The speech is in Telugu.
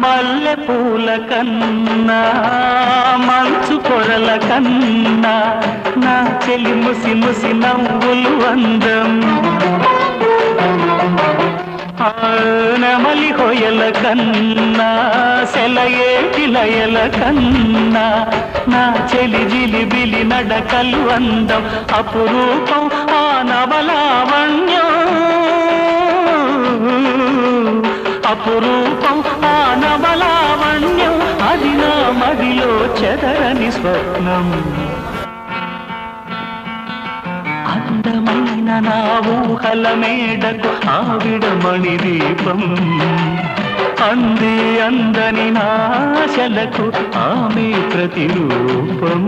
మల్లె పూల కన్నా మంచు పొరల కన్నా నా చెలి ముసి ముసి నవ్వులు అందం నెమలి హొయల కన్నా సెలయేటి లయల కన్నా నా చెలి జిలిబిలి నడకలు అందం అపురూపం ఆ నవలావణ్యం అపురూపం ఆ నవలావణ్యం అది నా మదిలో చెదరని స్వప్నం అందమైన నా ఊహల మేడకు ఆవిడమణి దీపం అంది అందని నాశలకు ఆమె ప్రతిరూపం